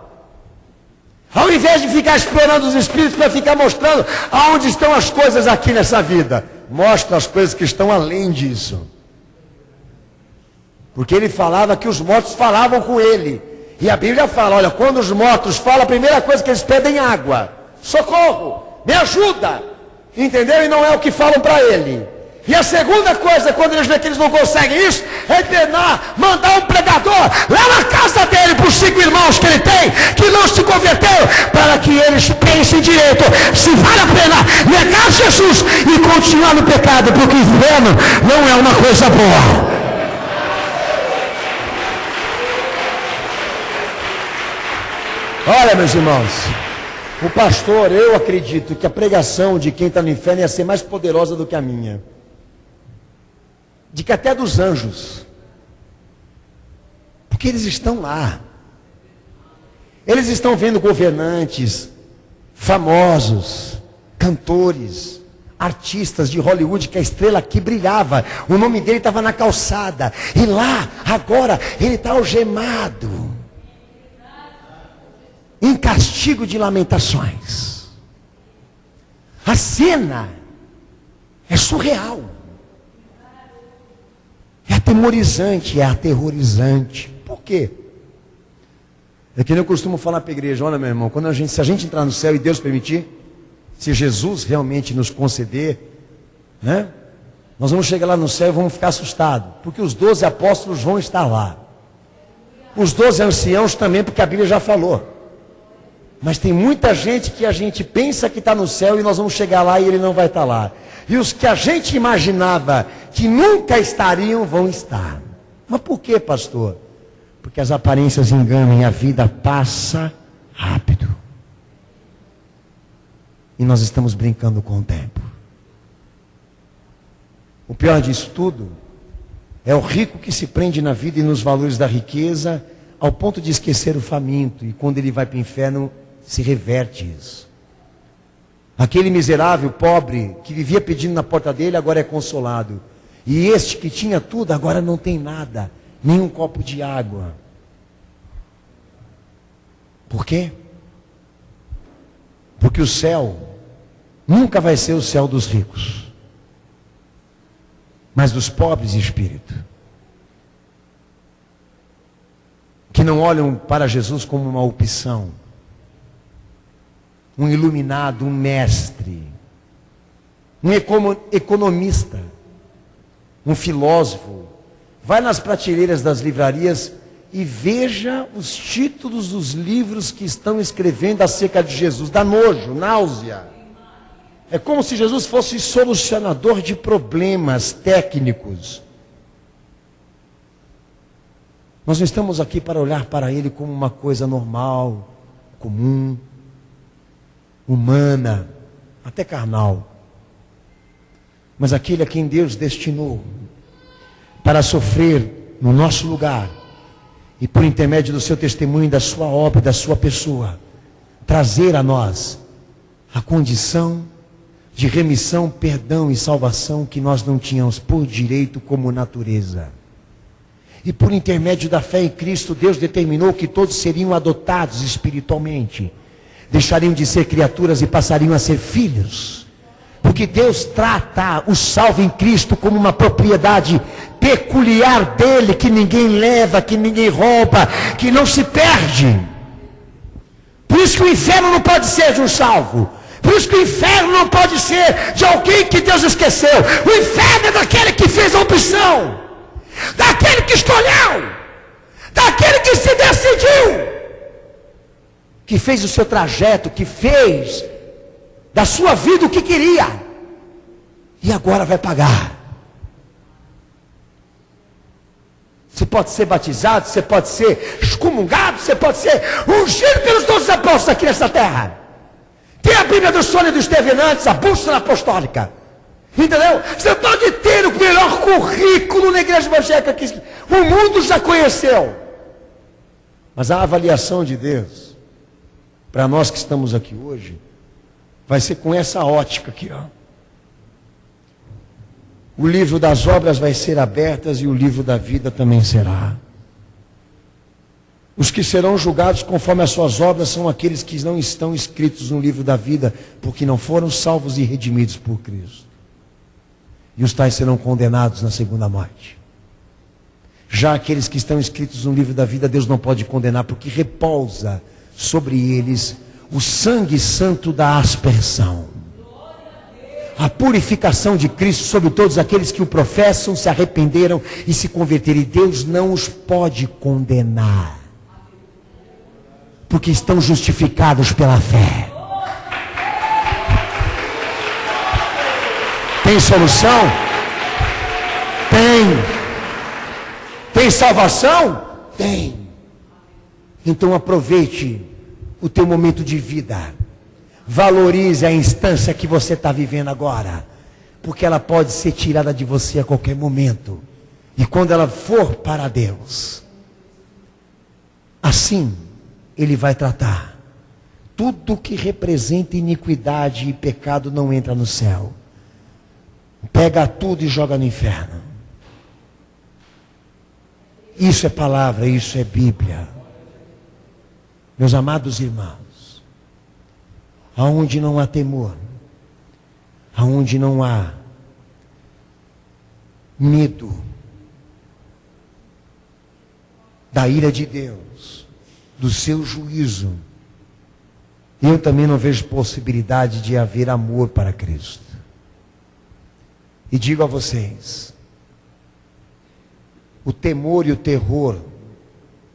ao invés de ficar explorando os espíritos para ficar mostrando aonde estão as coisas aqui nessa vida. Mostra as coisas que estão além disso, porque ele falava que os mortos falavam com ele, e a Bíblia fala, olha, quando os mortos falam, a primeira coisa que eles pedem é água, socorro, me ajuda, entendeu? E não é o que falam para ele. E a segunda coisa, quando eles veem que eles não conseguem isso, é treinar, mandar um pregador lá na casa dele, para os 5 irmãos que ele tem, que não se converteram, para que eles pensem direito, se vale a pena negar Jesus e continuar no pecado, porque o inferno não é uma coisa boa. Olha, meus irmãos, o pastor, eu acredito que a pregação de quem está no inferno ia ser mais poderosa do que a minha. De que até dos anjos. Porque eles estão lá. Eles estão vendo governantes, famosos, cantores, artistas de Hollywood, que a estrela aqui brilhava. O nome dele estava na calçada. E lá, agora, ele está algemado. Em castigo de lamentações. A cena é surreal. É atemorizante, é aterrorizante. Por quê? É que nem eu costumo falar para a igreja, olha meu irmão, se a gente entrar no céu e Deus permitir, se Jesus realmente nos conceder, né? Nós vamos chegar lá no céu e vamos ficar assustados, porque os 12 apóstolos vão estar lá. Os 12 anciãos também, porque a Bíblia já falou. Mas tem muita gente que a gente pensa que está no céu e nós vamos chegar lá e ele não vai estar lá. E os que a gente imaginava que nunca estariam, vão estar. Mas por quê, pastor? Porque as aparências enganam e a vida passa rápido. E nós estamos brincando com o tempo. O pior disso tudo é o rico que se prende na vida e nos valores da riqueza, ao ponto de esquecer o faminto. E quando ele vai para o inferno, se reverte isso. Aquele miserável, pobre, que vivia pedindo na porta dele, agora é consolado. E este que tinha tudo, agora não tem nada, nem um copo de água. Por quê? Porque o céu nunca vai ser o céu dos ricos, mas dos pobres de espírito, que não olham para Jesus como uma opção, um iluminado, um mestre, um economista, um filósofo. Vai nas prateleiras das livrarias e veja os títulos dos livros que estão escrevendo acerca de Jesus. Dá nojo, náusea. É como se Jesus fosse solucionador de problemas técnicos. Nós não estamos aqui para olhar para Ele como uma coisa normal, comum, humana, até carnal. Mas aquele a quem Deus destinou para sofrer no nosso lugar, e por intermédio do seu testemunho, da sua obra, da sua pessoa, trazer a nós a condição de remissão, perdão e salvação que nós não tínhamos por direito como natureza. E por intermédio da fé em Cristo, Deus determinou que todos seriam adotados espiritualmente, deixariam de ser criaturas e passariam a ser filhos. Porque Deus trata o salvo em Cristo como uma propriedade peculiar dele, que ninguém leva, que ninguém rouba, que não se perde. Por isso que o inferno não pode ser de um salvo. Por isso que o inferno não pode ser de alguém que Deus esqueceu. O inferno é daquele que fez a opção, daquele que escolheu, daquele que se decidiu, que fez o seu trajeto, que fez da sua vida o que queria, e agora vai pagar. Você pode ser batizado, você pode ser excomungado, você pode ser ungido pelos 12 apóstolos aqui nessa terra. Tem a Bíblia do Sônia e do Estevenantes, a bússola apostólica. Entendeu? Você pode ter o melhor currículo na igreja evangélica que o mundo já conheceu. Mas a avaliação de Deus, para nós que estamos aqui hoje, vai ser com essa ótica aqui, ó. O livro das obras vai ser aberto e o livro da vida também será. Os que serão julgados conforme as suas obras são aqueles que não estão escritos no livro da vida, porque não foram salvos e redimidos por Cristo. E os tais serão condenados na segunda morte. Já aqueles que estão escritos no livro da vida, Deus não pode condenar, porque repousa sobre eles o sangue santo da aspersão. A purificação de Cristo sobre todos aqueles que o professam, se arrependeram e se converteram. E Deus não os pode condenar, porque estão justificados pela fé. Tem solução? Tem. Tem salvação? Tem. Então aproveite o teu momento de vida. Valorize a instância que você está vivendo agora, porque ela pode ser tirada de você a qualquer momento. E quando ela for para Deus, assim Ele vai tratar. Tudo que representa iniquidade e pecado não entra no céu. Pega tudo e joga no inferno. Isso é palavra, isso é Bíblia. Meus amados irmãos, aonde não há temor, aonde não há medo da ira de Deus, do seu juízo, eu também não vejo possibilidade de haver amor para Cristo. E digo a vocês, o temor e o terror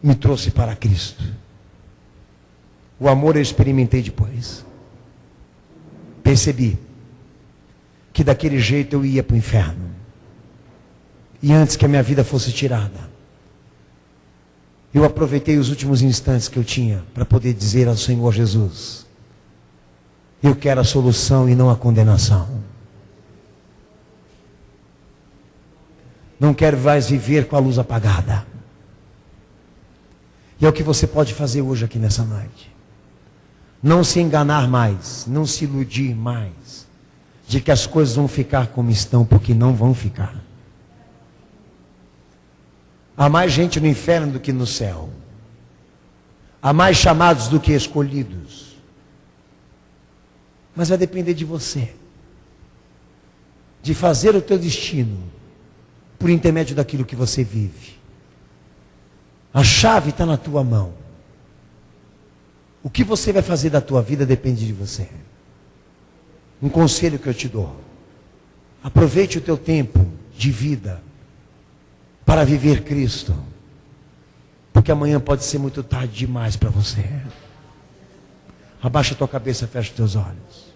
me trouxe para Cristo. O amor eu experimentei depois. Percebi que daquele jeito eu ia para o inferno. E antes que a minha vida fosse tirada, eu aproveitei os últimos instantes que eu tinha para poder dizer ao Senhor Jesus: eu quero a solução e não a condenação. Não quero mais viver com a luz apagada. E é o que você pode fazer hoje aqui nessa noite. Não se enganar mais, não se iludir mais, de que as coisas vão ficar como estão, porque não vão ficar. Há mais gente no inferno do que no céu. Há mais chamados do que escolhidos. Mas vai depender de você, de fazer o teu destino por intermédio daquilo que você vive. A chave está na tua mão. O que você vai fazer da tua vida depende de você. Um conselho que eu te dou: aproveite o teu tempo de vida para viver Cristo, porque amanhã pode ser muito tarde demais para você. Abaixa a tua cabeça, fecha os teus olhos.